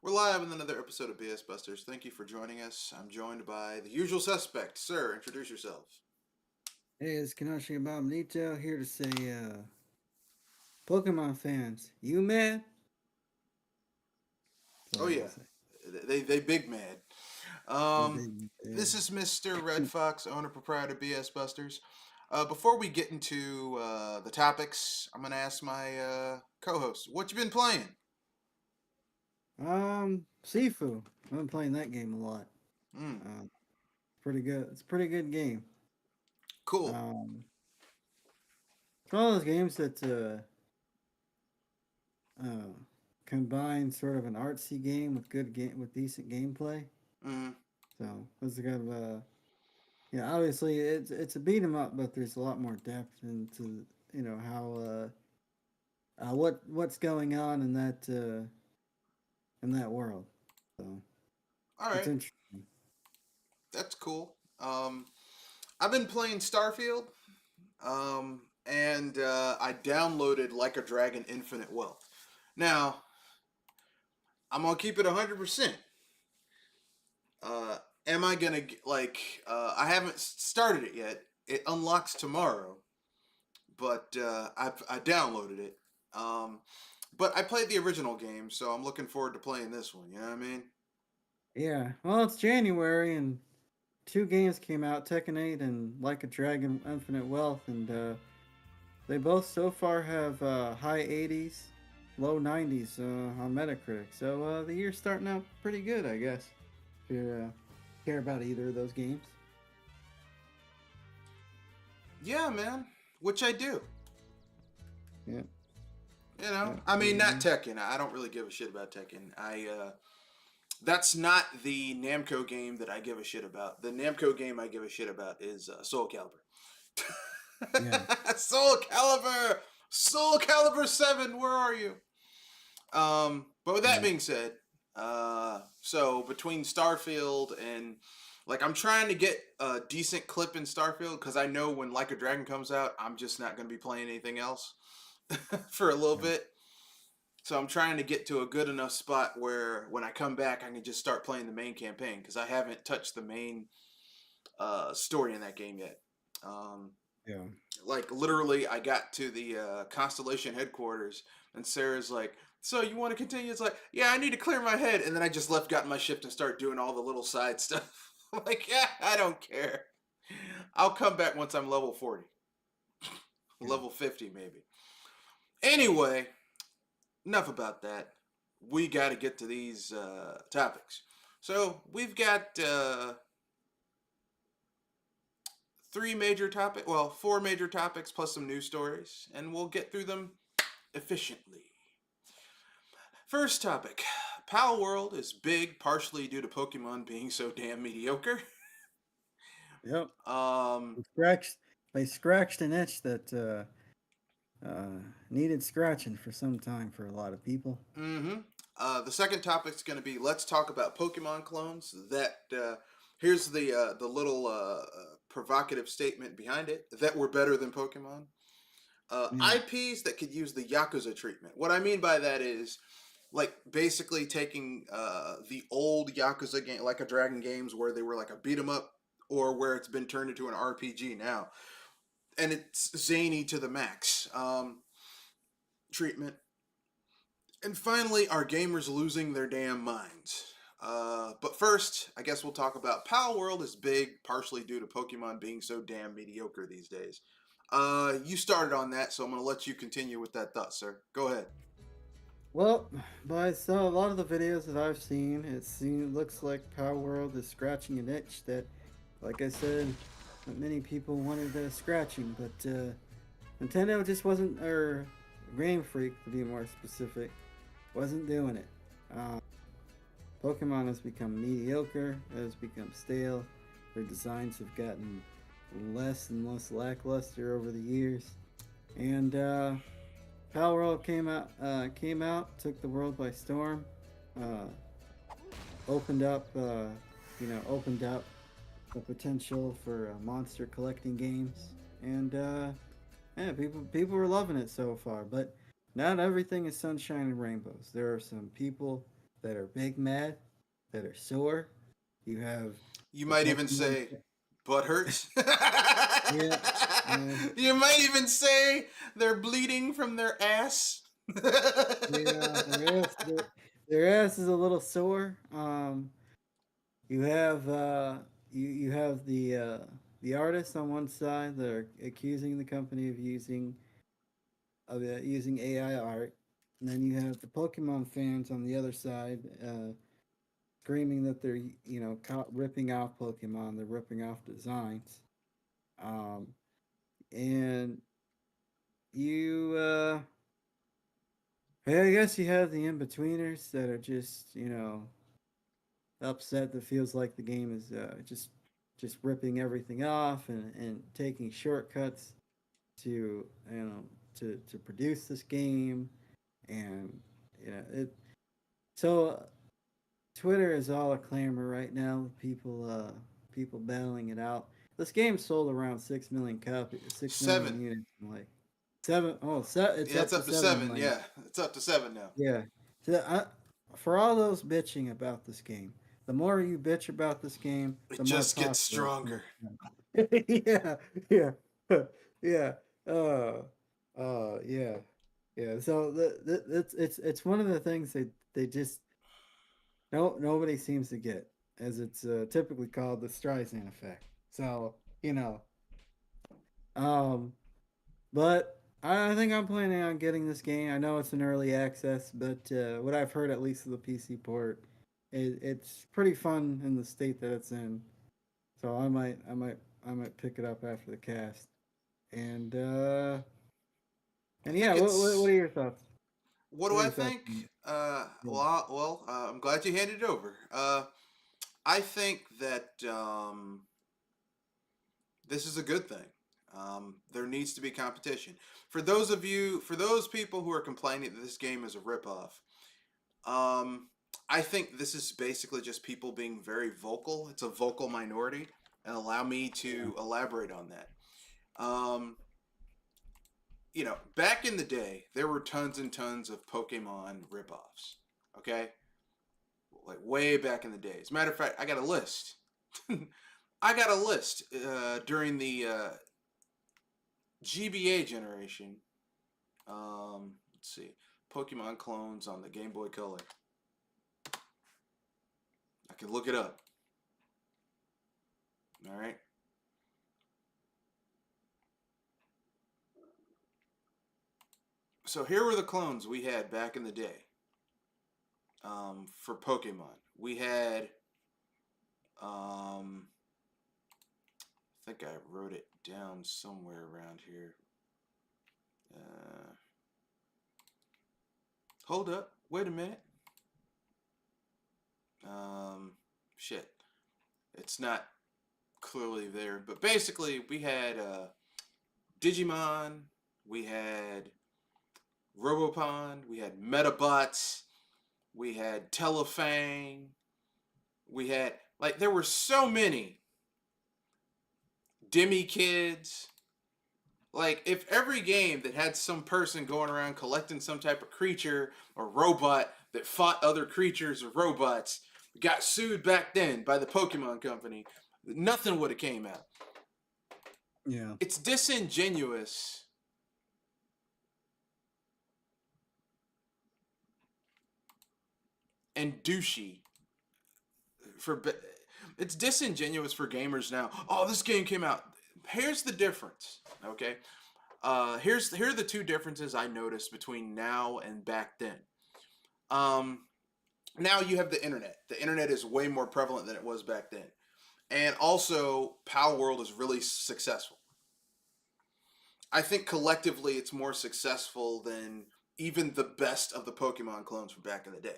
We're live with another episode of BS Busters. Thank you for joining us. I'm joined by the usual suspect. Sir, introduce yourself. Hey, it's Kanashi Abominito here to say, Pokemon fans, you mad? That's Oh all I yeah, gotta say. they big mad. The Um, big, this is Mr. Red Fox, owner proprietor BS Busters. Before we get into the topics, I'm gonna ask my co-host, what you been playing? Sifu. I've been playing that game a lot. Mm, Uh, Pretty good. It's a pretty good game. cool. Um, it's one of those games that uh, combine sort of an artsy game with with decent gameplay. Mm, So it's kind of yeah. Obviously, it's a beat 'em up, but there's a lot more depth into how what's going on in that world. So all it's right, interesting. that's cool. I've been playing Starfield. And I downloaded Like a Dragon Infinite Wealth. Now, I'm gonna keep it 100%. Uh, am I gonna I haven't started it yet. It unlocks tomorrow, but I downloaded it. Um, but I played the original game, so I'm looking forward to playing this one. You know what I mean? Yeah. Well, it's January and two games came out, Tekken 8 and Like a Dragon Infinite Wealth, and they both so far have high 80s, low 90s on Metacritic. So the year's starting out pretty good, I guess. If you care about either of those games. Yeah, man. Which I do. Yeah. You know, Yeah. I mean, not Mhm. Tekken. I don't really give a shit about Tekken. That's not the Namco game that I give a shit about. The Namco game I give a shit about is Soul Calibur. Yeah. Soul Calibur, Soul Calibur 7. Where are you? But with that Yeah. being said, so between Starfield and I'm trying to get a decent clip in Starfield because I know when Like a Dragon comes out, I'm just not going to be playing anything else for a little Yeah. bit. So I'm trying to get to a good enough spot where when I come back, I can just start playing the main campaign because I haven't touched the main story in that game yet. Um, Yeah. like literally, I got to the Constellation headquarters, and Sarah's like, "So you want to continue?" It's like, "Yeah, I need to clear my head," and then I just left, got in my shift, and start doing all the little side stuff. I'm like, yeah, I don't care. I'll come back once I'm level 40, Yeah. level 50 maybe. Anyway, enough about that. We got to get to these topics. So we've got four major topics plus some news stories, and we'll get through them efficiently. First topic. Pal World is big partially due to Pokemon being so damn mediocre. Yep. Um, They scratched. They scratched an itch that needed scratching for some time for a lot of people. mm-hmm. The second topic is going to be let's talk about Pokemon clones. Here's the little provocative statement behind it that we're better than Pokemon. Yeah. IPs that could use the Yakuza treatment. What I mean by that is like basically taking the old Yakuza game, like a Dragon games, where they were like a beat 'em up, or where it's been turned into an RPG now, and it's zany to the max. Treatment, and finally, are gamers losing their damn minds? But first, I guess we'll talk about Pal World is big, partially due to Pokemon being so damn mediocre these days. You started on that, so I'm going to let you continue with that thought, sir. Go ahead. Well, by so a lot of the videos that I've seen, looks like Power World is scratching an itch that, like I said, that many people wanted scratching, but Nintendo just wasn't, or Game Freak to be more specific, wasn't doing it. Uh, Pokemon has become mediocre, it has become stale. Their designs have gotten less and less lackluster over the years, and Pal World came out, took the world by storm, uh, opened up, opened up the potential for monster collecting games, and yeah, people were loving it so far. But not everything is sunshine and rainbows. There are some people that are big mad, that are sore. You have You the might even Pokemon. say butt hurts. Yeah, yeah, You might even say they're bleeding from their ass. yeah. Their ass is a little sore. You have you have the artists on one side that are accusing the company of using AI art, and then you have the Pokemon fans on the other side, screaming that they're ripping off Pokemon, they're ripping off designs, um, and you yeah, I guess you have the in betweeners that are just upset that feels like the game is just ripping everything off and taking shortcuts to to produce this game and it so Twitter is all a clamor right now with people battling it out. This game sold around 6 million copies, 6 million Seven. units in like it's Yeah, up it's to up to 7 seven. million. Yeah, it's up to seven now. Yeah. So for all those bitching about this game, the more you bitch about this game, It the more just gets popular it's stronger. going to become. Yeah, yeah, yeah. Uh, yeah, yeah. So it's one of the things they just nobody seems to get, as it's typically called the Streisand effect. So you know, um, but I think I'm planning on getting this game. I know it's an early access, but what I've heard, at least of the PC port, it's pretty fun in the state that it's in. So I might pick it up after the cast. And uh, I and think yeah, what it's. are your thoughts? What do What are I your thoughts? think? Yeah. I'm glad you handed it over. I think that this is a good thing. There needs to be competition. For those people who are complaining that this game is a ripoff, um, I think this is basically just people being very vocal. It's a vocal minority, and allow me Yeah. to elaborate on that. Um, back in the day, there were tons and tons of Pokemon ripoffs. Okay, like way back in the day. As a matter of fact, I got a list. I got a list during the GBA generation. Let's see, Pokemon clones on the Game Boy Color. I can look it up. All right. So here were the clones we had back in the day for Pokemon. We had, I think I wrote it down somewhere around here. Uh, Hold up. Wait a minute. Um, Shit. It's not clearly there, but basically we had Digimon, we had Robopon, we had Metabots, we had Telefang, we had there were so many Demi Kids. Like if every game that had some person going around collecting some type of creature or robot that fought other creatures or robots got sued back then by the Pokemon company, nothing would have came out. Yeah. It's disingenuous and douchey for it's disingenuous for gamers now. Oh, this game came out. Here's the difference. Okay, here are the two differences I noticed between now and back then. Um, Now you have the internet. The internet is way more prevalent than it was back then, and also Pal World is really successful. I think collectively it's more successful than even the best of the Pokemon clones from back in the day.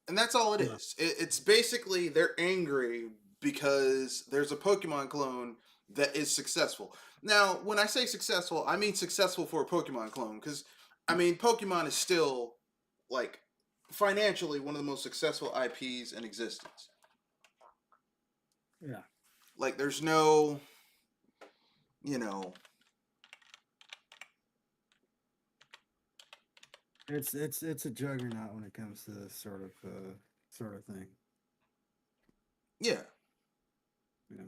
And that's all it Yeah. is. It's basically they're angry because there's a Pokemon clone that is successful. Now, when I say successful, I mean successful for a Pokemon clone because I mean Pokemon is still like financially one of the most successful IPs in existence. Yeah. Like there's no, you know, It's a juggernaut when it comes to this sort of thing. Yeah. You know?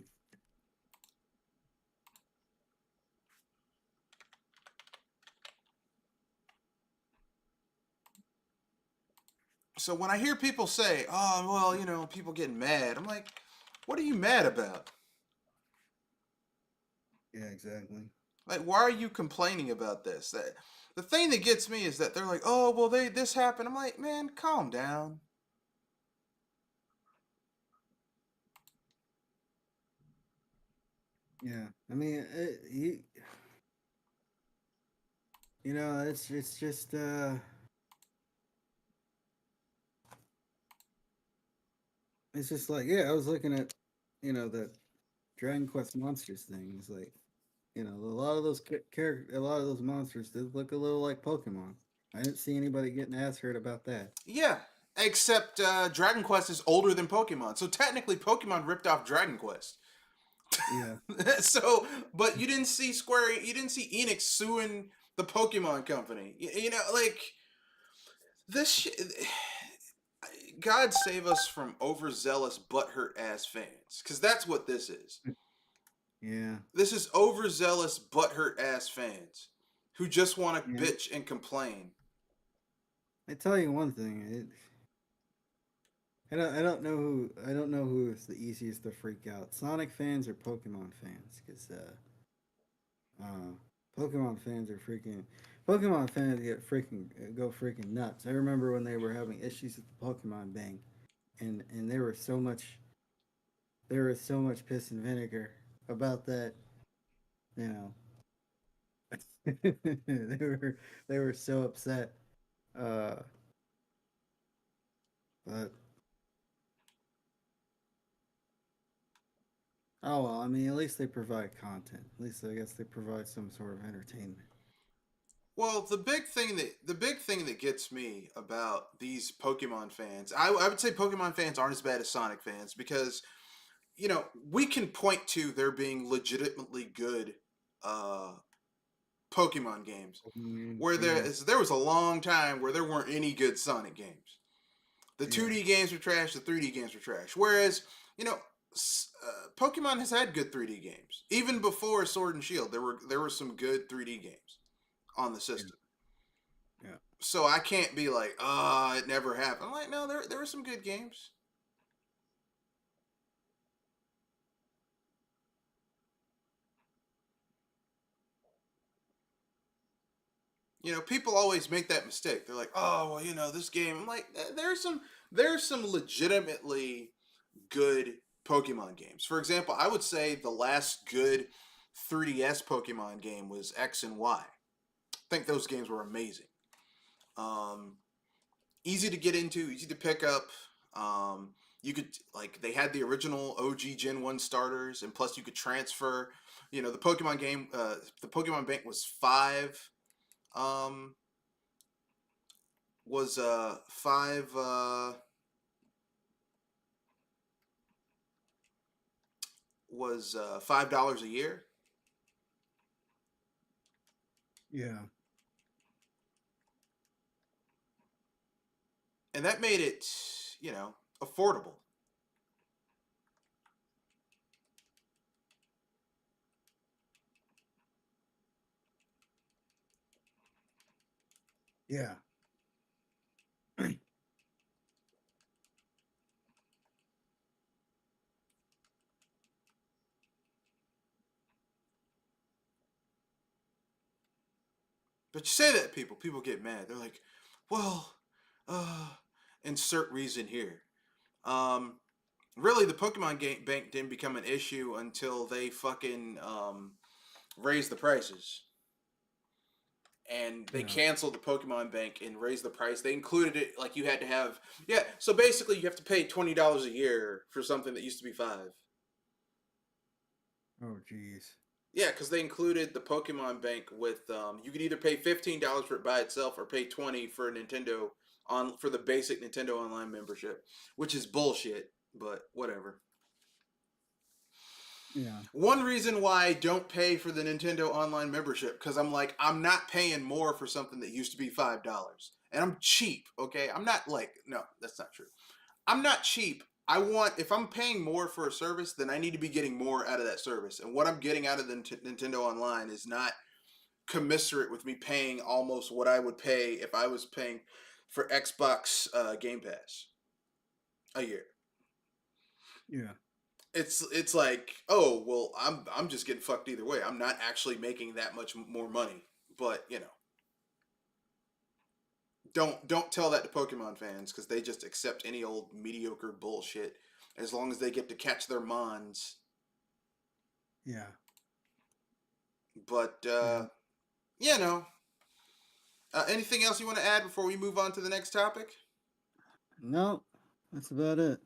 So when I hear people say, "Oh, well, people getting mad," I'm like, "What are you mad about? Yeah, exactly. Like, why are you complaining about this?" The thing that gets me is that they're like, "Oh, well, this happened." I'm like, "Man, calm down." Yeah, I mean, it's just it's just like yeah, I was looking at the Dragon Quest monsters thing. It's like a lot of those a lot of those monsters did look a little like Pokemon. I didn't see anybody getting ass hurt about that. Yeah, except Dragon Quest is older than Pokemon, so technically Pokemon ripped off Dragon Quest. Yeah, So, but you didn't see Enix suing the Pokemon company. Like this. God save us from overzealous butthurt ass fans, because that's what this is. yeah, This is overzealous butthurt ass fans who just want to yeah. bitch and complain. I tell you one thing. I don't know who is the easiest to freak out, Sonic fans or Pokemon fans, because uh, Pokemon fans are freaking. Pokemon fans go freaking nuts. I remember when they were having issues with the Pokemon Bank, and there was so much piss and vinegar about that. You know, they were so upset. Uh, but oh well, I mean, at least they provide content. At least I guess they provide some sort of entertainment. Well, the big thing that gets me about these Pokemon fans, I would say Pokemon fans aren't as bad as Sonic fans because we can point to there being legitimately good uh, Pokemon games, where Yeah, there was a long time where there weren't any good Sonic games. The yeah, 2D games were trash. The 3D games were trash. Whereas you know, Pokemon has had good 3D games. Even before Sword and Shield, there were some good 3D games on the yeah, system. yeah. So I can't be like, it never happened. I'm like, no, there were some good games. People always make that mistake. They're like, oh, well, this game. I'm like, there's some legitimately good Pokemon games. For example, I would say the last good 3DS Pokemon game was X and Y. I think those games were amazing. Um, Easy to get into, easy to pick up. You could like they had the original OG Gen 1 starters, and plus you could transfer. The Pokemon game, the Pokemon Bank um, was five was $5 a year, Yeah, and that made it affordable. yeah, But you say that people get mad. They're like, well, uh, insert reason here. Um, Really, the Pokemon game bank didn't become an issue until they fucking raised the prices. And they yeah. canceled the Pokemon Bank and raised the price. They included it like you had to have, yeah. So basically, you have to pay $20 a year for something that used to be 5. Oh, jeez. Yeah, because they included the Pokemon Bank with you could either pay $15 for it by itself or pay 20 for Nintendo for the basic Nintendo Online membership, which is bullshit. But whatever. Yeah. One reason why I don't pay for the Nintendo Online membership, because I'm like, I'm not paying more for something that used to be $5. And I'm cheap, okay? I'm not like, no, that's not true. I'm not cheap. I want, if I'm paying more for a service, then I need to be getting more out of that service. And what I'm getting out of the Nintendo Online is not commensurate with me paying almost what I would pay if I was paying for Xbox Game Pass a year. Yeah. It's like, oh well, I'm just getting fucked either way. I'm not actually making that much more money. But you know, don't tell that to Pokemon fans because they just accept any old mediocre bullshit as long as they get to catch their mons. Yeah. But Yeah. you know, anything else you want to add before we move on to the next topic? No, that's about it.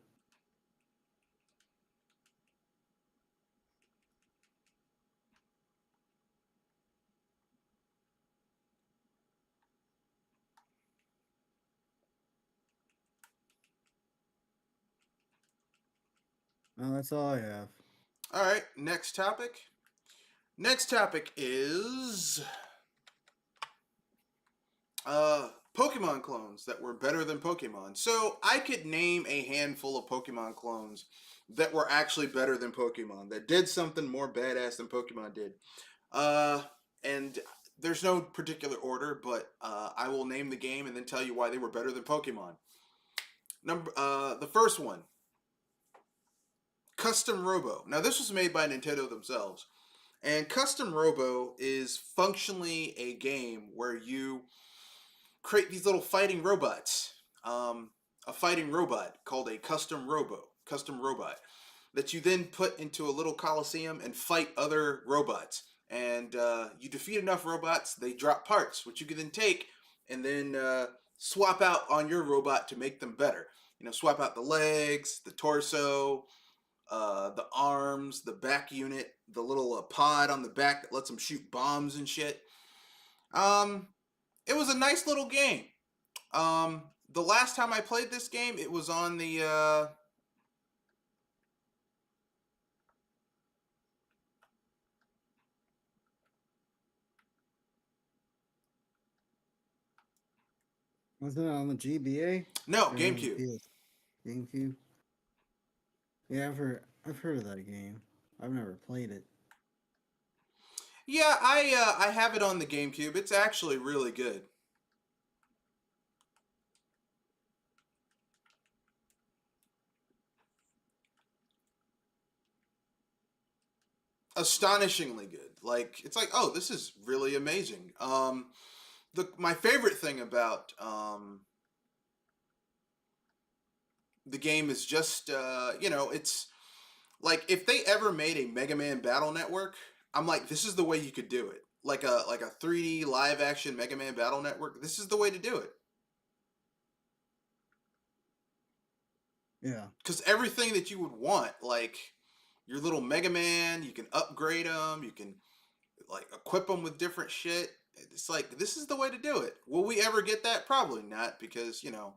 No, that's all I have. All right, next topic. Next topic is Pokemon clones that were better than Pokemon. So I could name a handful of Pokemon clones that were actually better than Pokemon, that did something more badass than Pokemon did. Uh, and there's no particular order, but I will name the game and then tell you why they were better than Pokemon. The first one, Custom Robo. Now this was made by Nintendo themselves, and Custom Robo is functionally a game where you create these little fighting robots. A fighting robot called a custom robot, that you then put into a little coliseum and fight other robots. And you defeat enough robots, they drop parts, which you can then take and then swap out on your robot to make them better. You know, swap out the legs, the torso, the arms, the back unit, the little pod on the back that lets them shoot bombs and shit. Um, it was a nice little game. The last time I played this game, it was on the Wasn't it on the GBA no, or the GameCube. PS GameCube? Yeah, I've heard of that game. I've never played it. Yeah, I have it on the GameCube. It's actually really good. Astonishingly good. Like it's like, oh, this is really amazing. The my favorite thing about the game is just you know, it's like if they ever made a Mega Man Battle Network, I'm like, this is the way you could do it. Like a 3D live action Mega Man Battle Network. This is the way to do it. Yeah. Because everything that you would want, like your little Mega Man, you can upgrade them. You can like equip them with different shit. It's like this is the way to do it. Will we ever get that? Probably not, because you know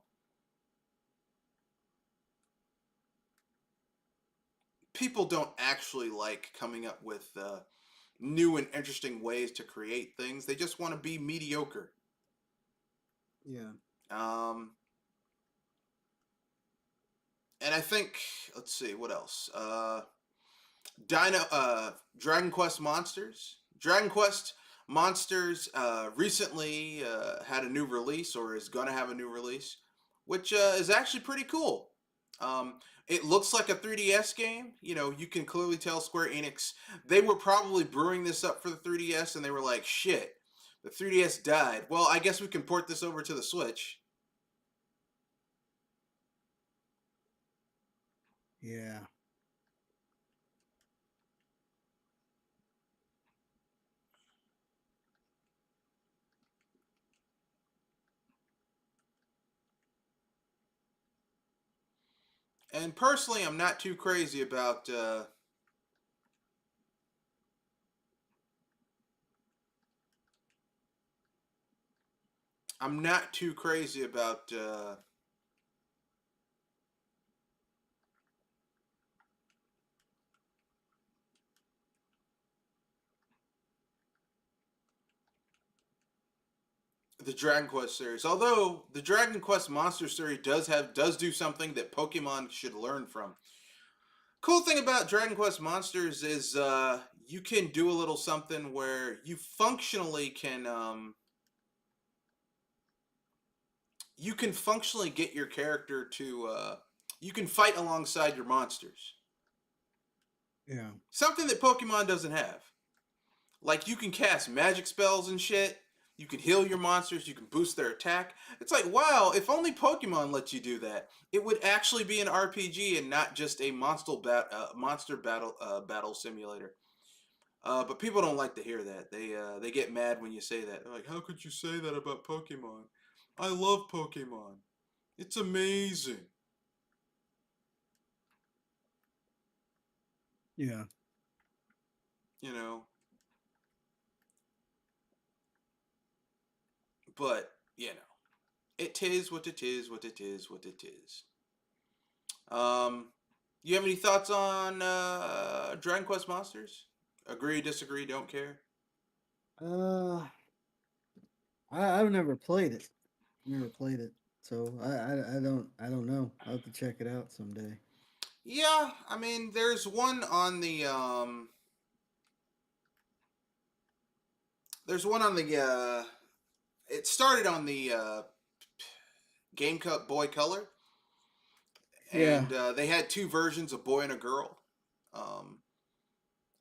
people don't actually like coming up with new and interesting ways to create things. They just want to be mediocre. Yeah. Um, and I think let's see what else. Dragon Quest Monsters. Dragon Quest Monsters recently had a new release, or is going to have a new release, which is actually pretty cool. Um, it looks like a 3DS game. You know, you can clearly tell Square Enix, they were probably brewing this up for the 3DS, and they were like, shit, the 3DS died. Well, I guess we can port this over to the Switch. Yeah. And personally, I'm not too crazy about the Dragon Quest series. Although the Dragon Quest Monster series does do something that Pokemon should learn from. Cool thing about Dragon Quest Monsters is you can do a little something where you can functionally get your character to you can fight alongside your monsters. Yeah. Something that Pokemon doesn't have. Like you can cast magic spells and shit. You can heal your monsters. You can boost their attack. It's like, wow, if only Pokemon let you do that, it would actually be an RPG and not just a monster battle simulator. But people don't like to hear that. They get mad when you say that. They're like, how could you say that about Pokemon? I love Pokemon. It's amazing. Yeah. You know. But you know, it is what it is. What it is. What it is. Um, you have any thoughts on Dragon Quest Monsters? Agree, disagree, don't care. Uh, I've never played it. Never played it, so I don't know. I'll have to check it out someday. Yeah, I mean, there's one on the there's one on the it started on the Game Cup Boy Color, Yeah. and they had two versions, a boy and a girl. Um,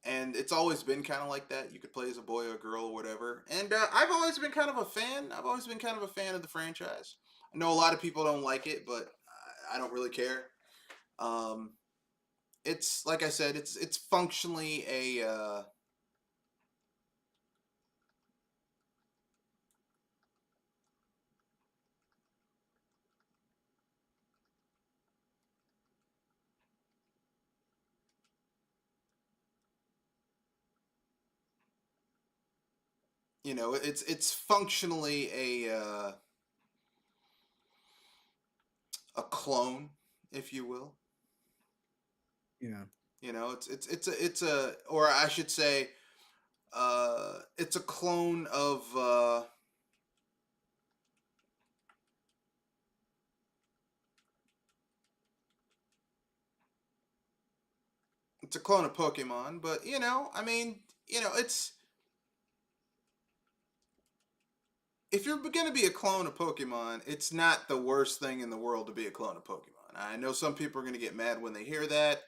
and it's always been kind of like that. You could play as a boy or a girl or whatever. And I've always been kind of a fan. I've always been kind of a fan of the franchise. I know a lot of people don't like it, but I don't really care. Um, it's like I said, it's functionally a it's functionally a clone, if you will. Yeah. It's a or I should say it's a clone of it's a clone of Pokemon, but I mean, it's if you're going to be a clone of Pokemon, it's not the worst thing in the world to be a clone of Pokemon. I know some people are going to get mad when they hear that,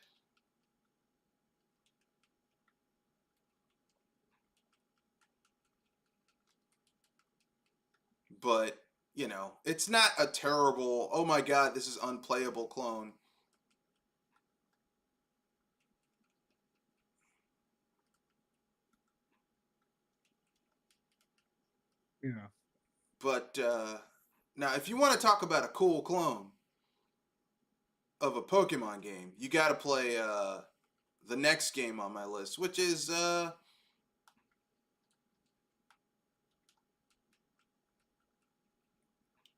but it's not a terrible, oh my god, this is unplayable clone. Yeah. But now, if you want to talk about a cool clone of a Pokemon game, you got to play the next game on my list, which is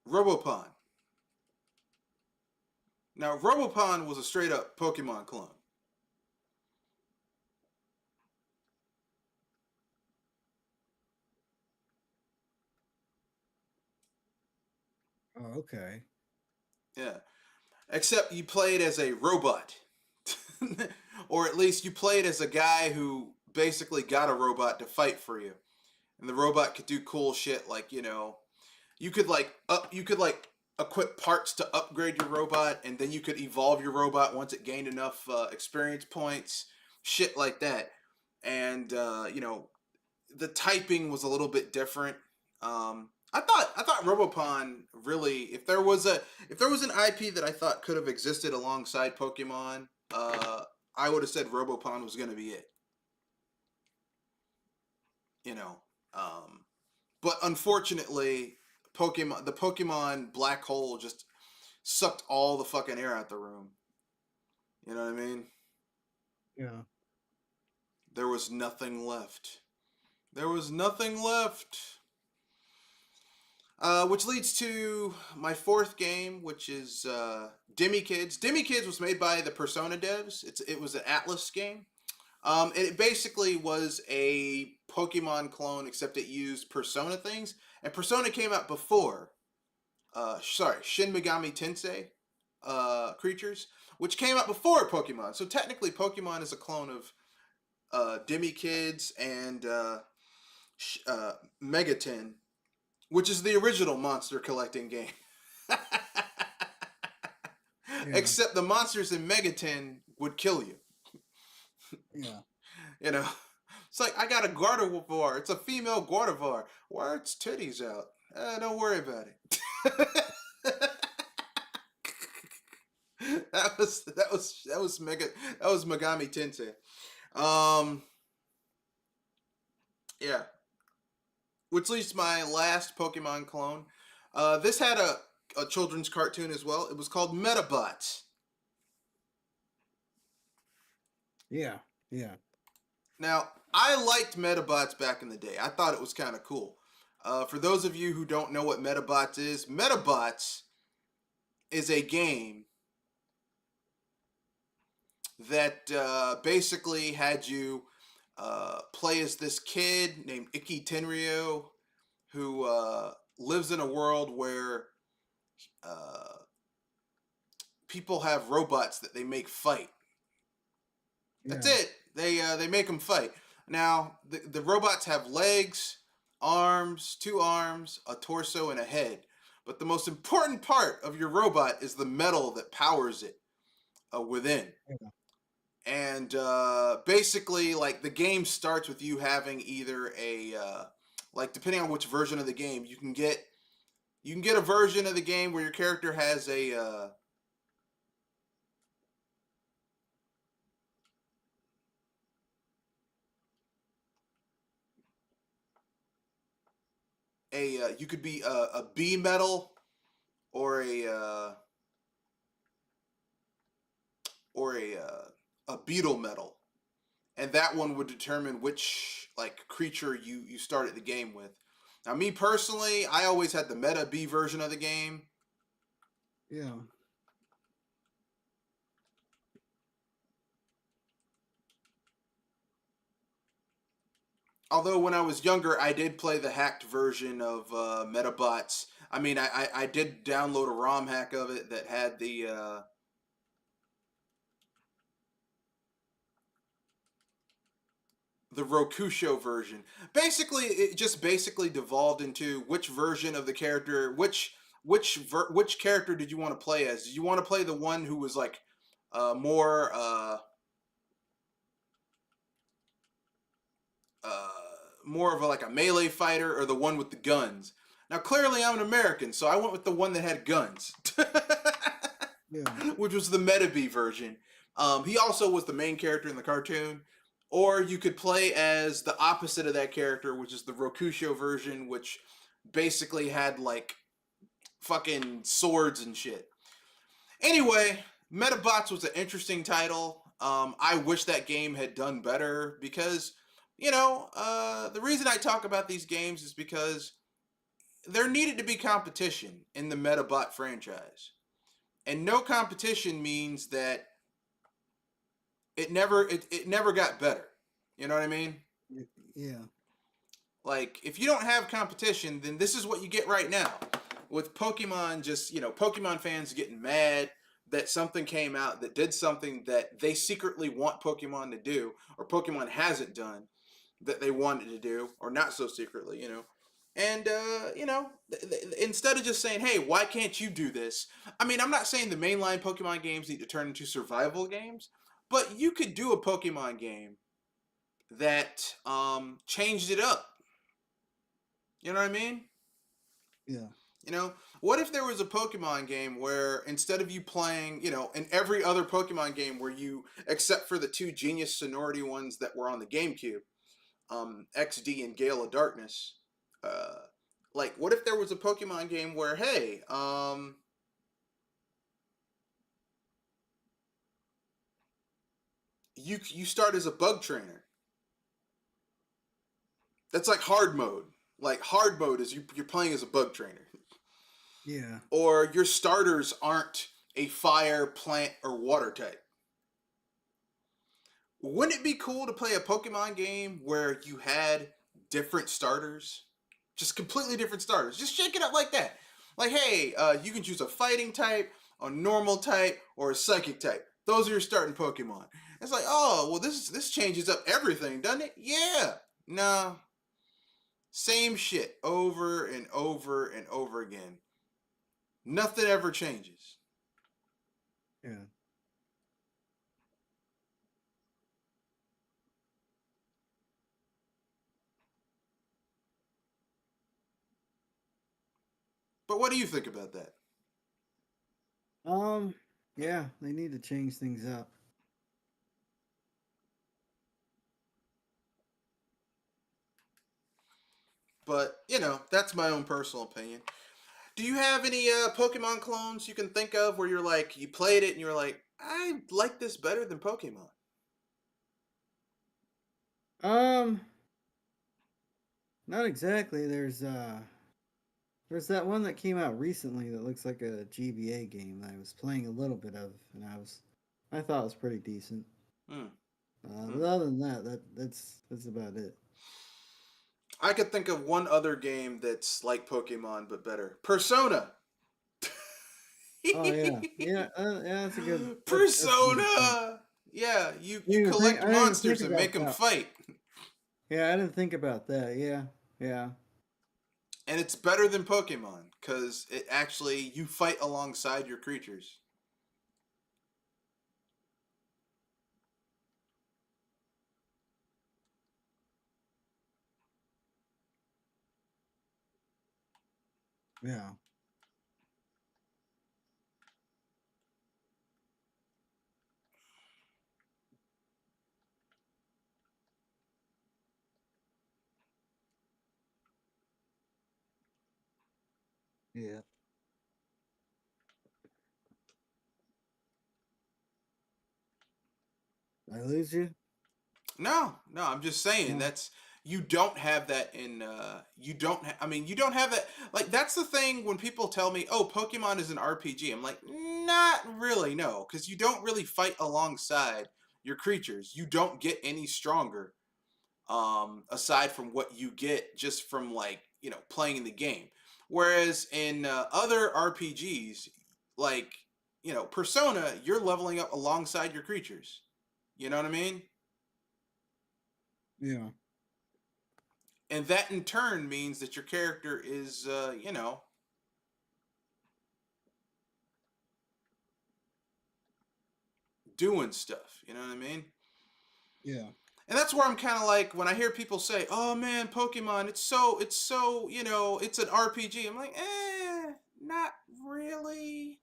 Robopon. Now, Robopon was a straight up Pokemon clone. Oh, okay. Yeah. Except you played as a robot. Or at least you played as a guy who basically got a robot to fight for you. And the robot could do cool shit like, you could like equip parts to upgrade your robot, and then you could evolve your robot once it gained enough experience points, shit like that. And the typing was a little bit different. I thought Robopon really, if there was an IP that I thought could have existed alongside Pokemon, I would have said Robopon was going to be it. You know, um, but unfortunately, the Pokemon black hole just sucked all the fucking air out the room. You know what I mean? Yeah. There was nothing left. There was nothing left. Which leads to my fourth game, which is Demi Kids. Demi Kids was made by the Persona devs. It was an Atlas game. And it basically was a Pokemon clone, except it used Persona things, and Persona came out before. Shin Megami Tensei creatures, which came out before Pokemon. So technically, Pokemon is a clone of Demi Kids and Megaten, which is the original monster collecting game. Yeah. Except the monsters in Megaten would kill you. Yeah. You know, it's like I got a Gardevoir. It's a female Gardevoir. Why are its titties out? Don't worry about it. that was Megami Tensei. Um, yeah, which leads to my last Pokemon clone. This had a children's cartoon as well. It was called Metabots. Yeah. Yeah. Now, I liked Metabots back in the day. I thought it was kind of cool. For those of you who don't know what Metabots is a game that basically had you play as this kid named Ikki Tenryo who lives in a world where uh, people have robots that they make fight. That's Yeah. it. They make them fight. Now the robots have legs, arms, two arms, a torso, and a head. But the most important part of your robot is the metal that powers it within. Yeah. And basically, like the game starts with you having either like depending on which version of the game you can get a version of the game where your character has a you could be a B metal or a beetle metal, and that one would determine which like creature you started the game with. Now, me personally, I always had the Meta B version of the game. Yeah. Although when I was younger, I did play the hacked version of Metabots. I mean, I did download a ROM hack of it that had the Rokusho version. Basically, it just basically devolved into which version of the character, which character did you want to play as? Did you want to play the one who was like more uh, more of like a melee fighter, or the one with the guns? Now, clearly, I'm an American, so I went with the one that had guns, Yeah. which was the Metabe version. He also was the main character in the cartoon. Or you could play as the opposite of that character, which is the Rokusho version, which basically had like fucking swords and shit. Anyway, Metabots was an interesting title. I wish that game had done better because, the reason I talk about these games is because there needed to be competition in the Metabot franchise. And no competition means that it never got better. You know what I mean? Yeah. Like, if you don't have competition, then this is what you get right now. With Pokemon, just, Pokemon fans getting mad that something came out that did something that they secretly want Pokemon to do, or Pokemon hasn't done that they wanted to do, or not so secretly. And, instead of just saying, hey, why can't you do this? I mean, I'm not saying the mainline Pokemon games need to turn into survival games, but you could do a Pokemon game that changed it up. You know what I mean? Yeah. What if there was a Pokemon game where instead of you playing, in every other Pokemon game where you, except for the two Genius Sonority ones that were on the GameCube, XD and Gale of Darkness, uh, like, what if there was a Pokemon game where, hey, you start as a bug trainer. That's like hard mode. Like hard mode is you're playing as a bug trainer. Yeah. Or your starters aren't a fire, plant, or water type. Wouldn't it be cool to play a Pokemon game where you had different starters? Just completely different starters. Just shake it up like that. Like, hey, you can choose a fighting type, a normal type, or a psychic type. Those are your starting Pokemon. It's like, oh, well, this changes up everything, doesn't it? Yeah. No. Same shit over and over and over again. Nothing ever changes. Yeah. But what do you think about that? Um, yeah, they need to change things up. But, that's my own personal opinion. Do you have any Pokemon clones you can think of where you're like, you played it and you're like, I like this better than Pokemon? Um, Not exactly. There's that one that came out recently that looks like a GBA game that I was playing a little bit of, and I thought it was pretty decent. Hmm. But Hmm. other than that, that's about it. I could think of one other game that's like Pokemon but better. Persona. Oh yeah, yeah. That's a good. That's a good point. Persona. Yeah, you I collect didn't even think monsters and make about them that. fight, Yeah, I didn't think about that. Yeah, yeah, and it's better than Pokemon because it actually you fight alongside your creatures. yeah. Yeah. I lose you. No, no, I'm just saying No. that's you don't have that in you don't I mean, you don't have that like that's the thing when people tell me, "Oh, Pokemon is an RPG." I'm like, "Not really, no, cuz you don't really fight alongside your creatures. You don't get any stronger aside from what you get just from like, playing the game. Whereas in other RPGs like, Persona, you're leveling up alongside your creatures. You know what I mean? Yeah. And that in turn means that your character is doing stuff, you know what I mean? Yeah. And that's where I'm kind of like when I hear people say, "Oh man, Pokemon, it's so it's an RPG." I'm like, not really.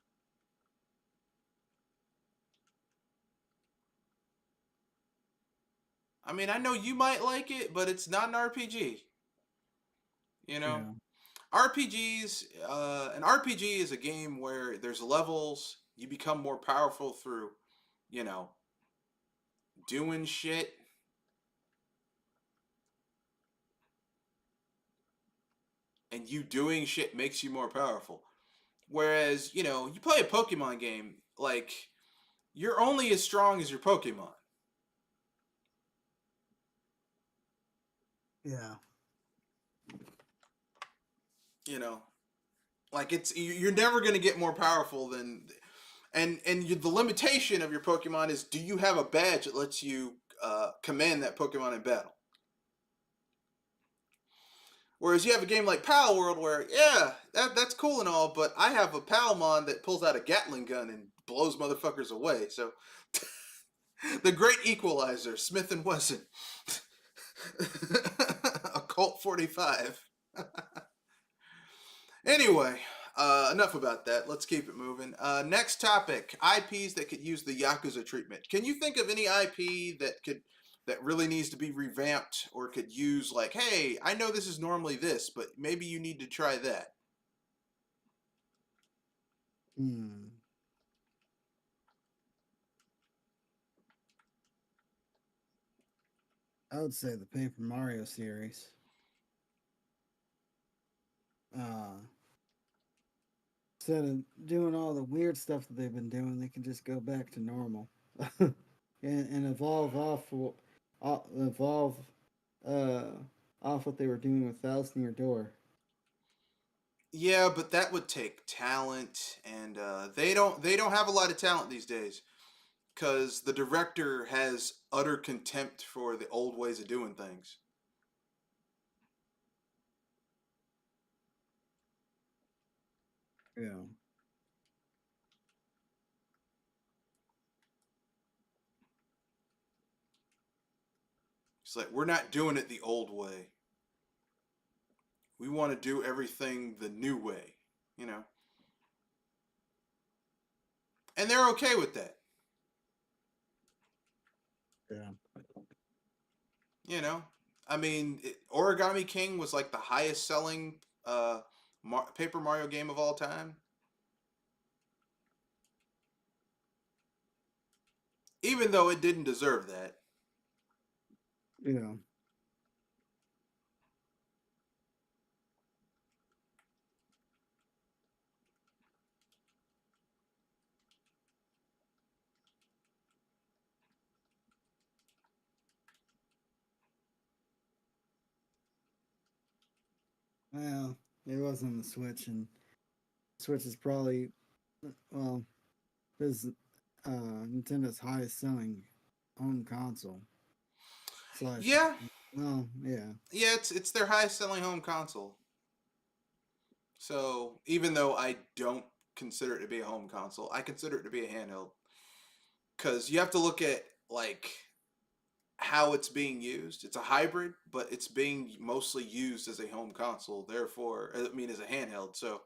I mean, I know you might like it, but it's not an RPG, you know? Yeah. RPGs, an RPG is a game where there's levels, you become more powerful through, you know, doing shit, and you doing shit makes you more powerful. Whereas, you play a Pokemon game, like, you're only as strong as your Pokemon. Yeah. You know, like you're never gonna get more powerful than, and the limitation of your Pokemon is, do you have a badge that lets you command that Pokemon in battle? Whereas you have a game like Pal World where, yeah, that's cool and all, but I have a Palmon that pulls out a Gatling gun and blows motherfuckers away. So the great equalizer, Smith and Wesson, a Colt 45. Anyway, enough about that. Let's keep it moving. Next topic: IPs that could use the Yakuza treatment. Can you think of any IP that really needs to be revamped or could use like, hey, I know this is normally this, but maybe you need to try that. Hmm. I would say the Paper Mario series. Uh, Instead of doing all the weird stuff that they've been doing, they can just go back to normal. and evolve uh, off what they were doing with Thousand Year Door. Yeah, but that would take talent, and they don't have a lot of talent these days because the director has utter contempt for the old ways of doing things. Yeah, It's like we're not doing it the old way. We want to do everything the new way, you know, and they're okay with that. yeah, You know, I mean, Origami King was like the highest selling Paper Mario game of all time, even though it didn't deserve that. yeah. Well, it was on the Switch, and Switch is probably well, this Nintendo's highest selling home console. Slash, Yeah, well, yeah, yeah, it's their highest selling home console. So even though I don't consider it to be a home console, I consider it to be a handheld because you have to look at like how it's being used. It's a hybrid, but it's being mostly used as a home console. Therefore, I mean, as a handheld. So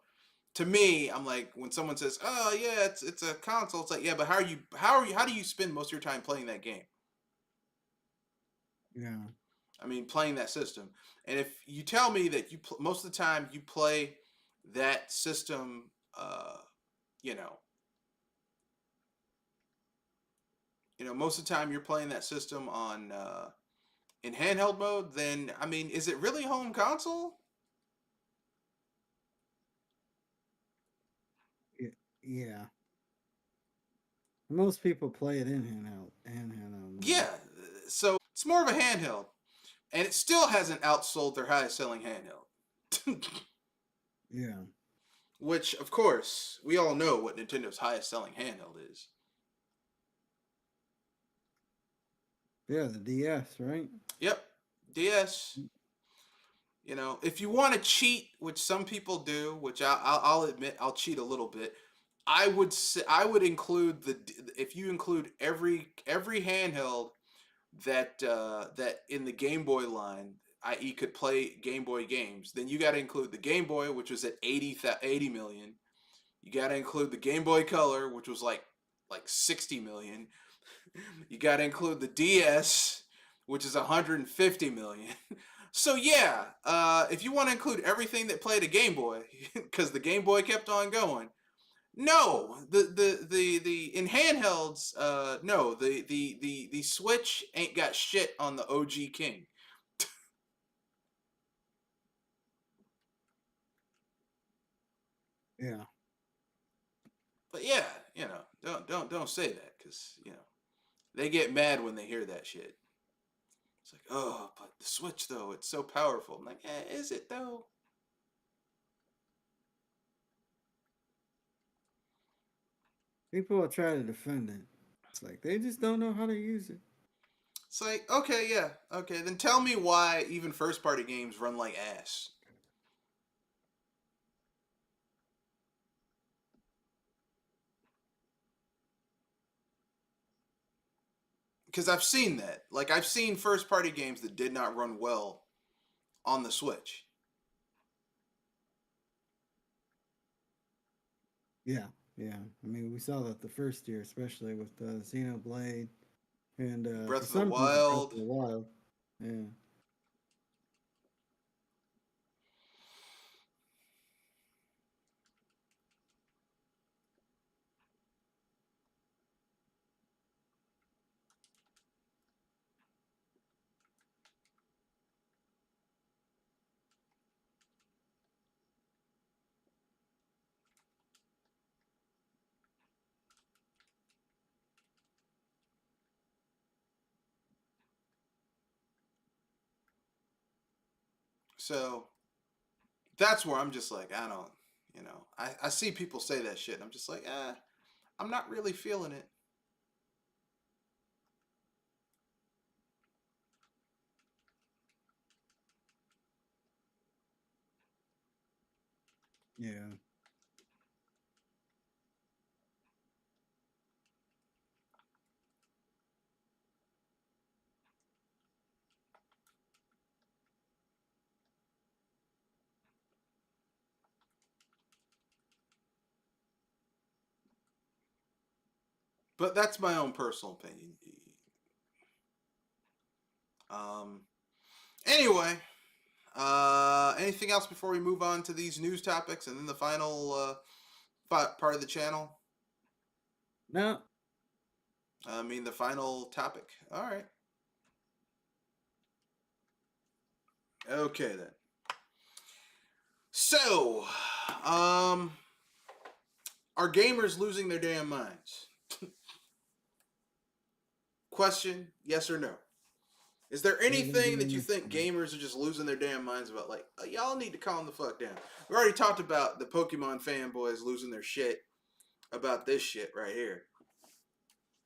to me, I'm like when someone says, "Oh yeah, it's a console," it's like, yeah, but how do you spend most of your time playing that game? yeah, I mean, playing that system. And if you tell me that most of the time you play that system, you know, most of the time you're playing that system on in handheld mode, then I mean, is it really home console? yeah, yeah. Most people play it in handheld mode. Yeah. So it's more of a handheld, and it still hasn't outsold their highest selling handheld. Yeah, Which, of course, we all know what Nintendo's highest selling handheld is. yeah, the DS, right? Yep, DS. If you want to cheat, which some people do, which I'll admit I'll cheat a little bit. I would include if you include every handheld that in the Game Boy line, i.e., could play Game Boy games, then you got to include the Game Boy, which was at 80 million. You got to include the Game Boy Color, which was like 60 million. You got to include the DS, which is 150 million. So yeah, if you want to include everything that played a Game Boy, because the Game Boy kept on going. No, the in handhelds, no, the Switch ain't got shit on the OG King. Yeah. But yeah, don't say that because they get mad when they hear that shit. It's like, oh, but the Switch though, it's so powerful. I'm like, is it though? People will try to defend it. It's like they just don't know how to use it. It's like, okay, yeah, okay, then tell me why even first party games run like ass. Because I've seen that. Like, I've seen first party games that did not run well on the Switch. Yeah, yeah. I mean, we saw that the first year, especially with Xenoblade and to Breath of the some people Breath Wild. of the Wild. Yeah, So that's where I'm just like, I don't, I see people say that shit, and I'm just like, I'm not really feeling it. Yeah. But that's my own personal opinion. Um. Anyway, anything else before we move on to these news topics and then the final part of the channel? No. I mean, the final topic. All right. Okay then. So, um, are gamers losing their damn minds? Question: yes or no? Is there We're gonna anything get that in you this think one. gamers are just losing their damn minds about? Like, y'all need to calm the fuck down. We already talked about the Pokemon fanboys losing their shit about this shit right here.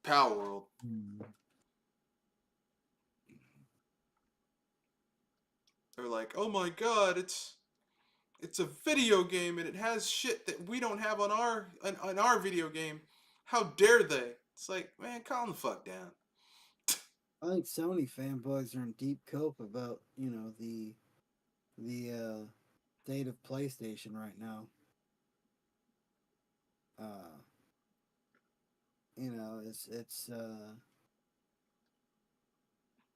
Power World. Hmm. They're like, oh my god, it's a video game and it has shit that we don't have on our video game. How dare they? It's like, man, calm the fuck down. I think Sony fanboys are in deep cope about the state of PlayStation right now. Uh, it's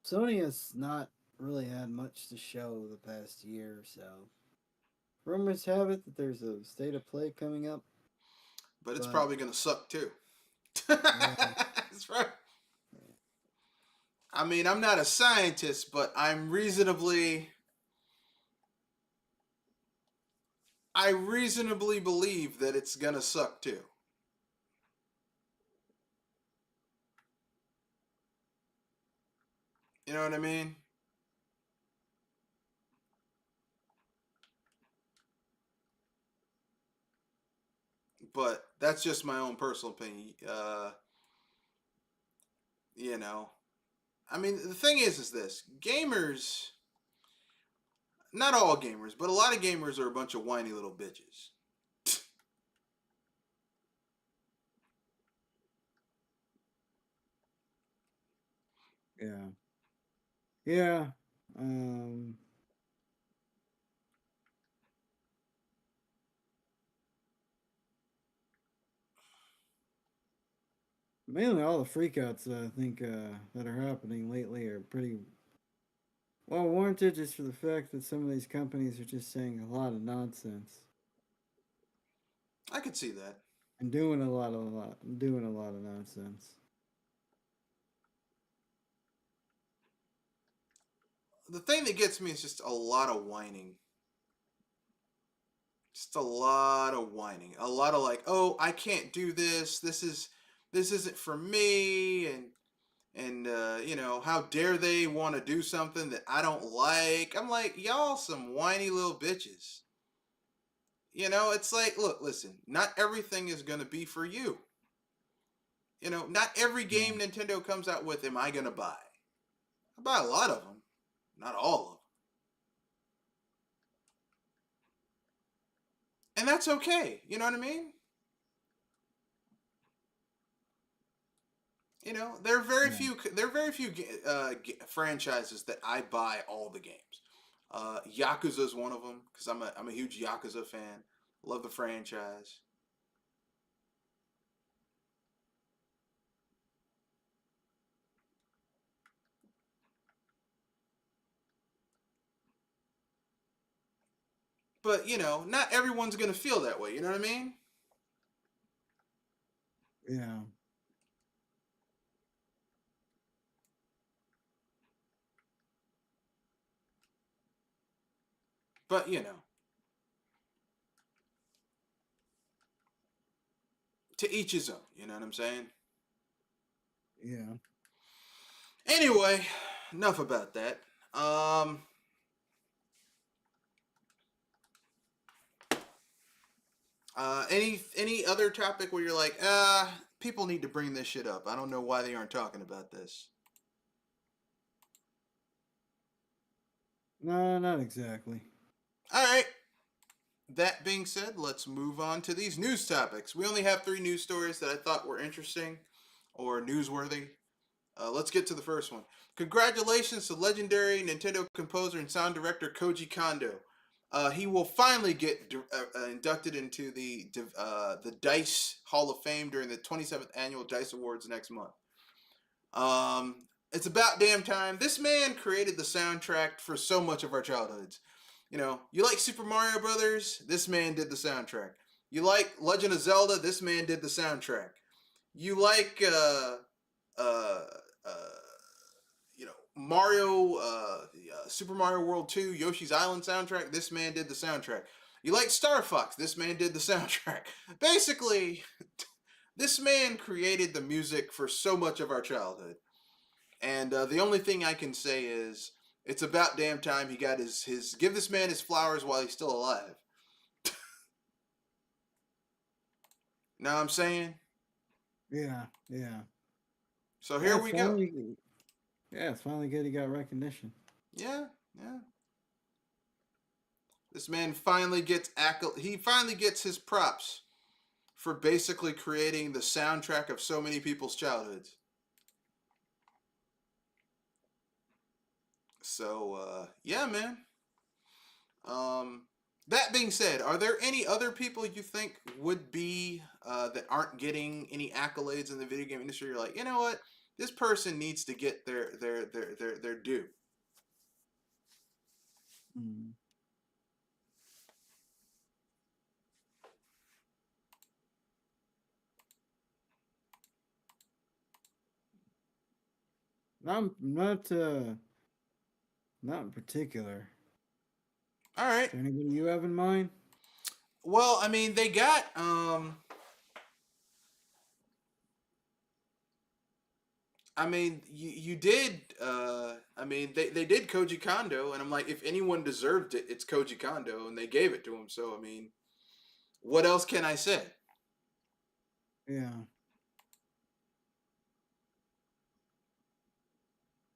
Sony has not really had much to show the past year or so. Rumors have it that there's a state of play coming up, But it's but probably gonna suck too. yeah, That's right. I mean, I'm not a scientist, but I reasonably believe that it's gonna suck too. You know what I mean? But that's just my own personal opinion. You know, I mean, the thing is this: gamers, not all gamers, but a lot of gamers are a bunch of whiny little bitches. yeah, yeah. Um, Mainly all the freakouts that I think that are happening lately are pretty well warranted, just for the fact that some of these companies are just saying a lot of nonsense I could see that. and doing a lot of nonsense. The thing that gets me is just a lot of whining. Just a lot of whining. A lot of like, oh, I can't do this. This isn't for me, and how dare they want to do something that I don't like? I'm like, y'all some whiny little bitches. It's like, look, listen, not everything is gonna be for you. Not every Yeah, game Nintendo comes out with am I gonna buy. I buy a lot of them, not all of them, and that's okay. You know what I mean? yeah, There are very few franchises that I buy all the games. Yakuza is one of them because I'm a huge Yakuza fan. Love the franchise. But not everyone's gonna feel that way. You know what I mean? yeah, But to each his own. You know what I'm saying? yeah. Anyway, enough about that. Um, Any other topic where you're like, people need to bring this shit up. I don't know why they aren't talking about this. No, not exactly. All right. That being said, let's move on to these news topics. We only have 3 news stories that I thought were interesting or newsworthy. Let's get to the first one. Congratulations to legendary Nintendo composer and sound director Koji Kondo. He will finally get inducted into the Dice Hall of Fame during the 27th annual Dice Awards next month. It's about damn time. This man created the soundtrack for so much of our childhoods. You know, you like Super Mario Brothers? This man did the soundtrack. You like Legend of Zelda? This man did the soundtrack. You like uh, uh, Mario, Super Mario World 2, Yoshi's Island soundtrack? This man did the soundtrack. You like Star Fox? This man did the soundtrack. Basically, this man created the music for so much of our childhood. And the only thing I can say is it's about damn time he got his give this man his flowers while he's still alive. Know what I'm saying? Yeah, yeah. So Yeah, here it's we go. finally, yeah, it's finally good he got recognition. Yeah, yeah. This man finally gets he finally gets his props for basically creating the soundtrack of so many people's childhoods. So yeah, man. Um, that being said, are there any other people you think would be that aren't getting any accolades in the video game industry? You're like, you know what, this person needs to get their due. Mm. Not in particular. All right. Is there anybody you have in mind? Well, I mean, they got I mean, you did. I mean, they did Koji Kondo, and I'm like, if anyone deserved it, it's Koji Kondo, and they gave it to him. So I mean, what else can I say? Yeah,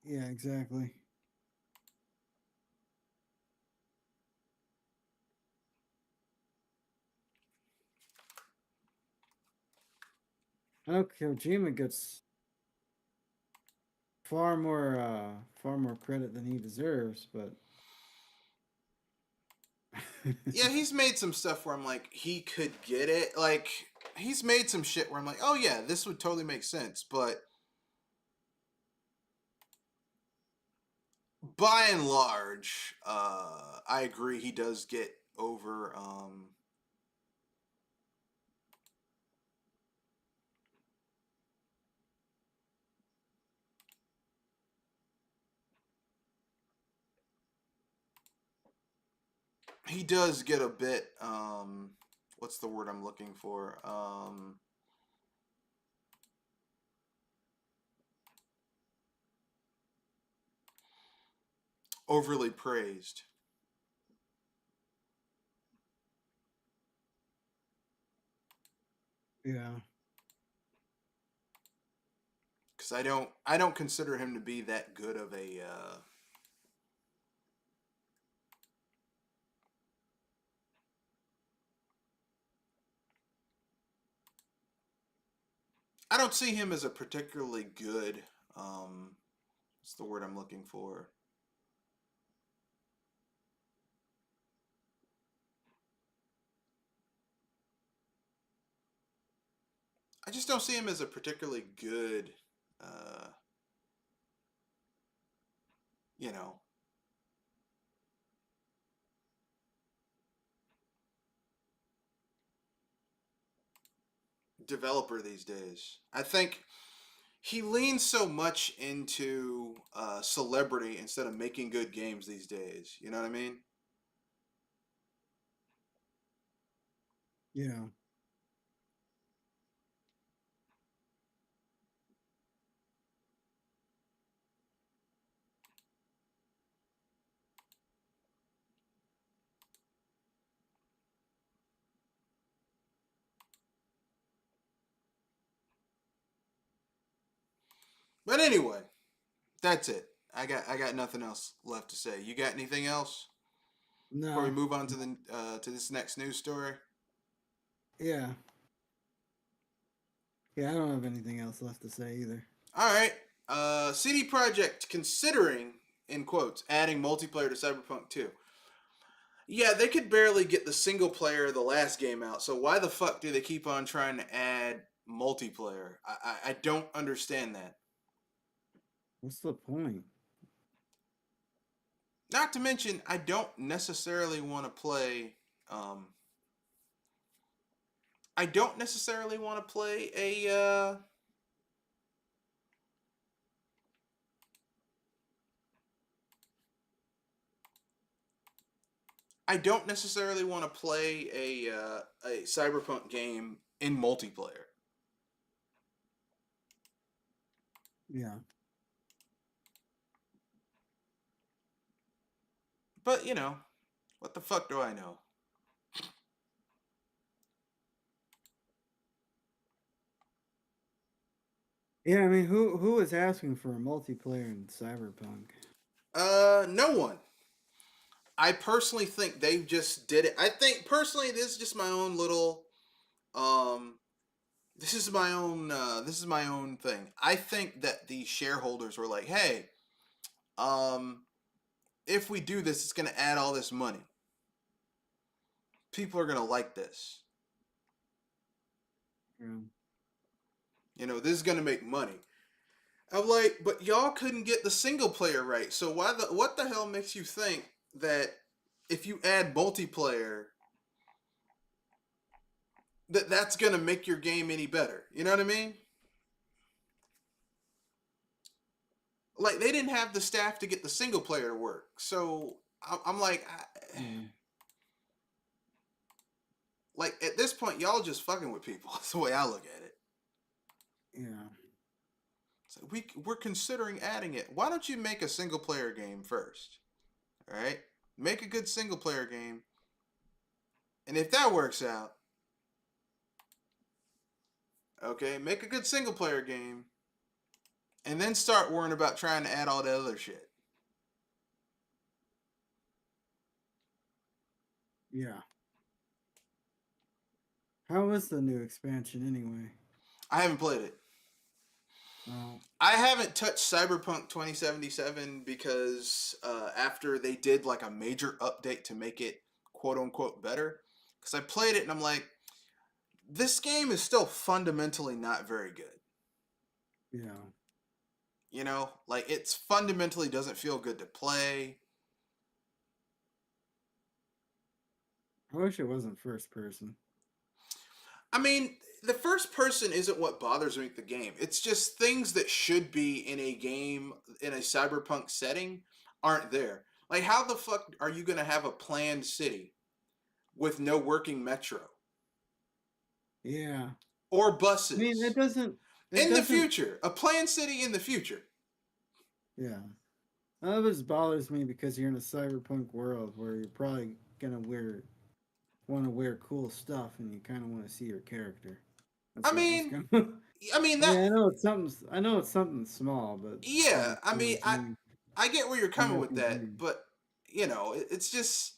yeah, exactly. I know Kojima gets far more credit than he deserves, but Yeah, he's made some stuff where I'm like, he could get it. Like, he's made some shit where I'm like, oh yeah, this would totally make sense. But by and large, I agree. He does get over. He does get a bit. What's the word I'm looking for? Overly praised. yeah, Because I don't consider him to be that good of a. I don't see him as a particularly good. What's the word I'm looking for? I just don't see him as a particularly good. Uh, you know, developer these days. I think he leans so much into celebrity instead of making good games these days. You know what I mean? yeah, But anyway, that's it. I got nothing else left to say. You got anything else before we No. move on to this next news story? Yeah. Yeah, I don't have anything else left to say either. All right. CD Projekt considering, in quotes, adding multiplayer to Cyberpunk 2. Yeah, they could barely get the single player of the last game out, so why the fuck do they keep on trying to add multiplayer? I don't understand that. What's the point? Not to mention, I don't necessarily want to play. I don't necessarily want to play a. I don't necessarily want to play a Cyberpunk game in multiplayer. Yeah. But you know, what the fuck do I know? Yeah, I mean, who is asking for a multiplayer in Cyberpunk? No one. I personally think they just did it. I think personally, this is just my own little. Um, this is my own thing. I think that the shareholders were like, "Hey, um, if we do this, it's gonna add all this money. People are gonna like this. Yeah. You know, this is gonna make money." I'm like, but y'all couldn't get the single player right. So what the hell makes you think that if you add multiplayer that's gonna make your game any better? You know what I mean? Like they didn't have the staff to get the single player to work. So I'm like, Yeah. like at this point, y'all just fucking with people. That's the way I look at it. Yeah. So we're considering adding it. Why don't you make a single player game first? All right, make a good single player game, and if that works out, okay, make a good single player game, and then start worrying about trying to add all that other shit. Yeah. How is the new expansion anyway? I haven't played it. Well, I haven't touched Cyberpunk 2077 because after they did like a major update to make it quote unquote better, because I played it and I'm like, this game is still fundamentally not very good. yeah. You know, like it's fundamentally doesn't feel good to play. I wish it wasn't first person. I mean, the first person isn't what bothers me with the game. It's just things that should be in a game in a cyberpunk setting aren't there. Like, how the fuck are you going to have a planned city with no working metro Yeah. or I mean, buses it in the doesn't, future? A planned city in the future. yeah. That just bothers me because you're in a cyberpunk world where you're probably gonna want to wear cool stuff and you kind of want to see your character. I That's what was mean, going. I mean I mean, that. I know it's something small, but Yeah, still I mean, bothers me. I get where you're I'm coming with making that, dreams. but you know, it's just.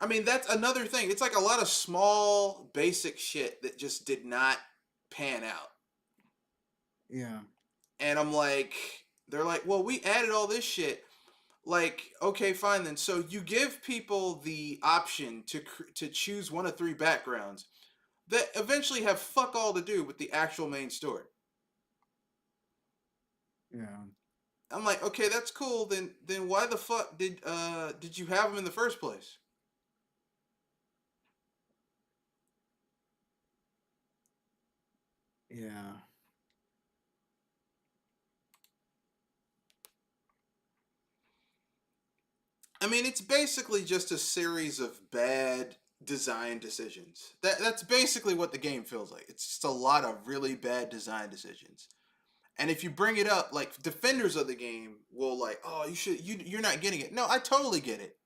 I mean, that's another thing. It's like a lot of small, basic shit that just did not pan out. Yeah. And I'm like, they're like, well, we added all this shit. Like, okay, fine then. So you give people the option to choose one of three backgrounds that eventually have fuck all to do with the actual main story. Yeah. I'm like, okay, that's cool. Then why the fuck did you have them in the first place? Yeah. I mean, it's basically just a series of bad design decisions. That's basically what the game feels like. It's just a lot of really bad design decisions. And if you bring it up, like defenders of the game will like, oh, you're not getting it. No, I totally get it.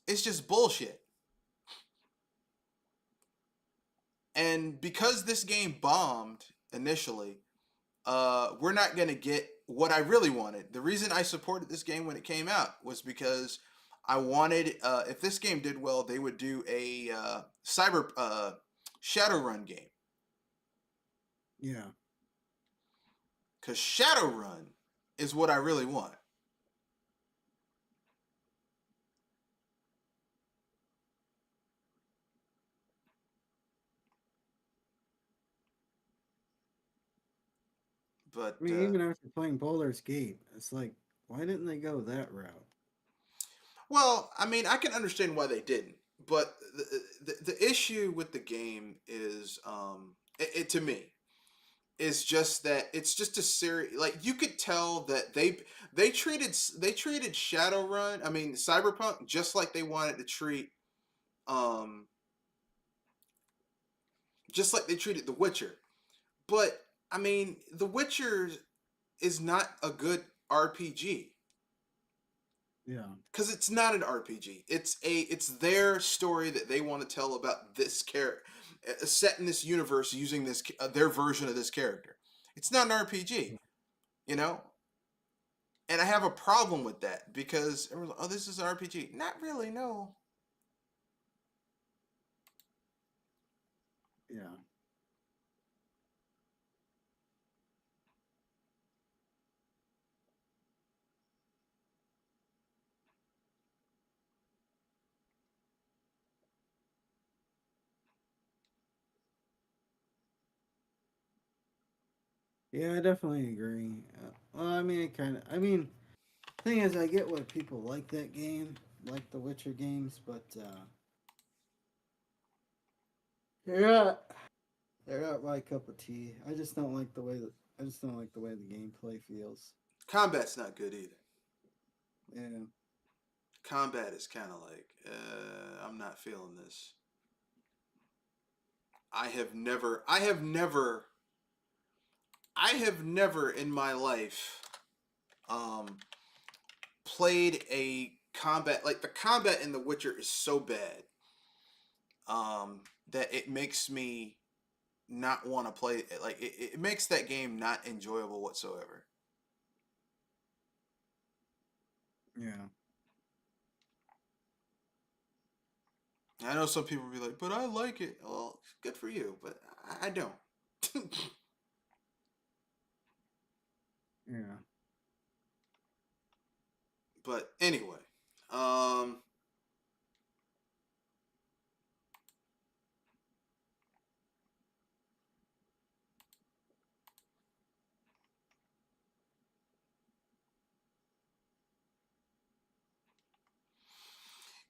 It's just bullshit. And because this game bombed initially, we're not gonna get what I really wanted. The reason I supported this game when it came out was because I wanted, if this game did well, they would do a cyber Shadowrun game, Yeah. because Shadowrun is what I really want. But I mean, even after playing Baldur's Gate, it's like, why didn't they go that route? well, I mean, I can understand why they didn't, but the issue with the game is, it to me is just that it's just a series. Like, you could tell that they treated Shadowrun, I mean Cyberpunk, just like they wanted to treat, um just like they treated The Witcher. But I mean, The Witcher is not a good RPG, Yeah. because it's not an RPG. It's their story that they want to tell about this character, set in this universe using this their version of this character. It's not an RPG, you know. And I have a problem with that because everyone's like, "Oh, this is an RPG." Not really, no. Yeah. Yeah, I definitely agree. Well, I mean, it kind of. I mean, thing is, I get why people like that game, like the Witcher games, but yeah, they're not my cup of tea. I just don't like the way that. I just don't like the way the gameplay feels. Combat's not good either. Yeah. Combat is kind of like, I'm not feeling this. I have never in my life, um, played a combat, like the combat in The Witcher is so bad, that it makes me not want to play it. Like, it makes that game not enjoyable whatsoever. Yeah. I know some people will be like, but I like it. Well, good for you, but I don't. Yeah. But anyway, um,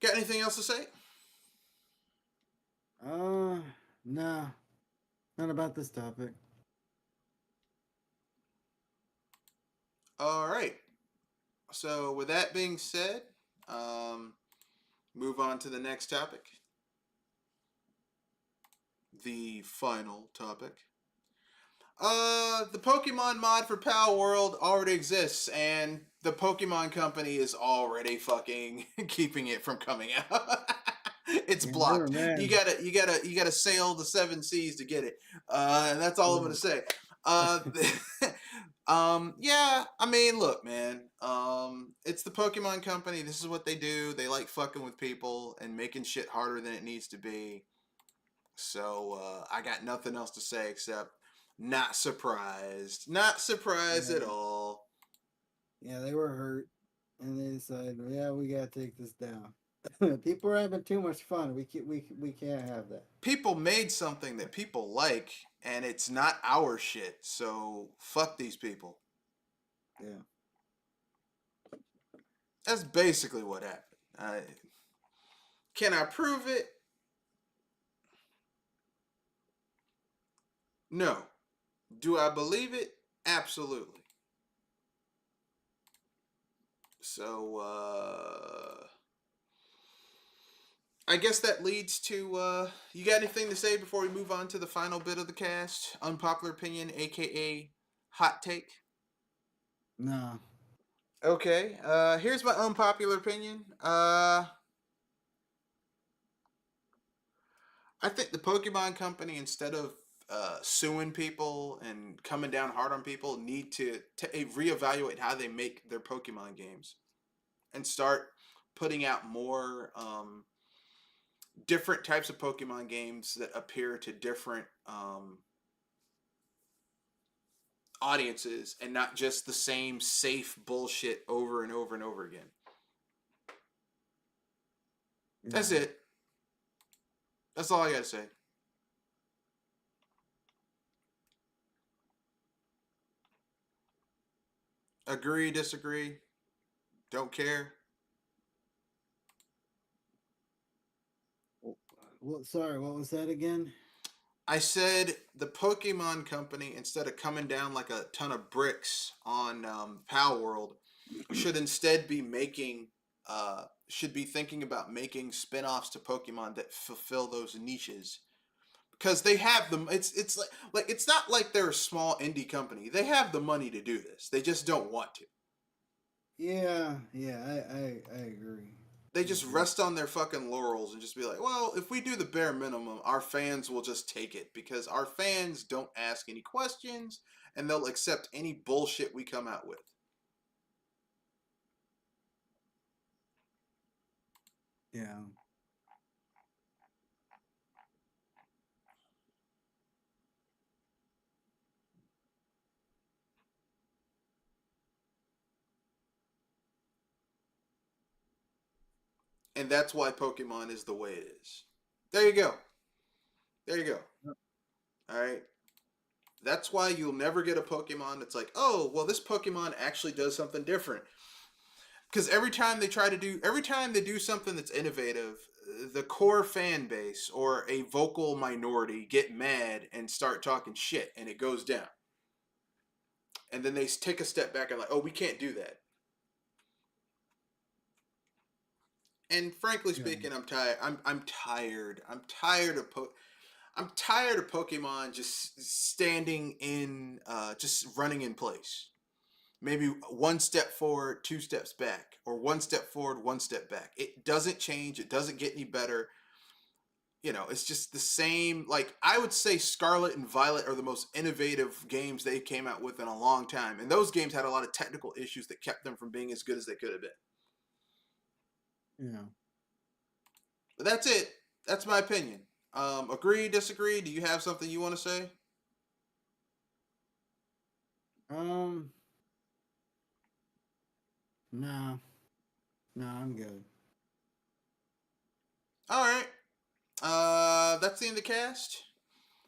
got anything else to say? Uh, nah, not about this topic. All right. So with that being said, um, move on to the next topic. The final topic. The Pokemon mod for Pal World already exists, and the Pokemon Company is already fucking keeping it from coming out. It's Yeah, they were blocked. You mad. gotta, you gotta, you gotta sail the seven seas to get it. And that's all I'm gonna Yeah. say. Uh, yeah. I mean, look, man. It's the Pokemon Company. This is what they do. They like fucking with people and making shit harder than it needs to be. So I got nothing else to say except not surprised. Not surprised at Yeah. all. Yeah, they were hurt, and they decided, yeah, we gotta take this down. People are having too much fun. We can't have that. People made something that people like, and it's not our shit. So fuck these people. Yeah. That's basically what happened. Can I prove it? No. Do I believe it? Absolutely. So I guess that leads to, you got anything to say before we move on to the final bit of the cast? Unpopular opinion, aka hot take. Nah. Okay, here's my unpopular opinion. I think the Pokemon Company, instead of suing people and coming down hard on people need to reevaluate how they make their Pokemon games and start putting out more different types of Pokemon games that appeal to different audiences and not just the same safe bullshit over and over and over again. That's Yeah. it. That's all I gotta say. Agree, disagree, don't care. Well, sorry, what was that again? I said the Pokemon Company, instead of coming down like a ton of bricks on Pal World, should instead be should be thinking about making spin-offs to Pokemon that fulfill those niches. Because they have them, it's like it's not like they're a small indie company. They have the money to do this. They just don't want to. Yeah, yeah, I agree. They I just agree. rest on their fucking laurels and just be like, well, if we do the bare minimum, our fans will just take it because our fans don't ask any questions and they'll accept any bullshit we come out with. Yeah. And that's why Pokemon is the way it is. There you go. There you go. All right. That's why you'll never get a Pokemon that's like, oh, well, this Pokemon actually does something different. Because every time they do something that's innovative, the core fan base or a vocal minority get mad and start talking shit, and it goes down. And then they take a step back and like, oh, we can't do that. And frankly Yeah. speaking, I'm tired. I'm tired. I'm tired of Pokemon just standing in, just running in place. Maybe one step forward, two steps back, or one step forward, one step back. It doesn't change. It doesn't get any better. You know, it's just the same. Like, I would say Scarlet and Violet are the most innovative games they came out with in a long time. And those games had a lot of technical issues that kept them from being as good as they could have been. Yeah. But that's it. That's my opinion. Agree, disagree? Do you have something you want to say? Um. Nah. Nah, I'm good. All right. That's the end of the cast.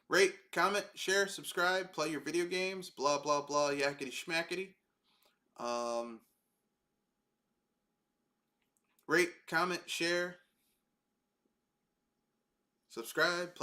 Rate, comment, share, subscribe, play your video games, blah, blah, blah, yakety schmackety. Um, Rate, comment, share, subscribe, play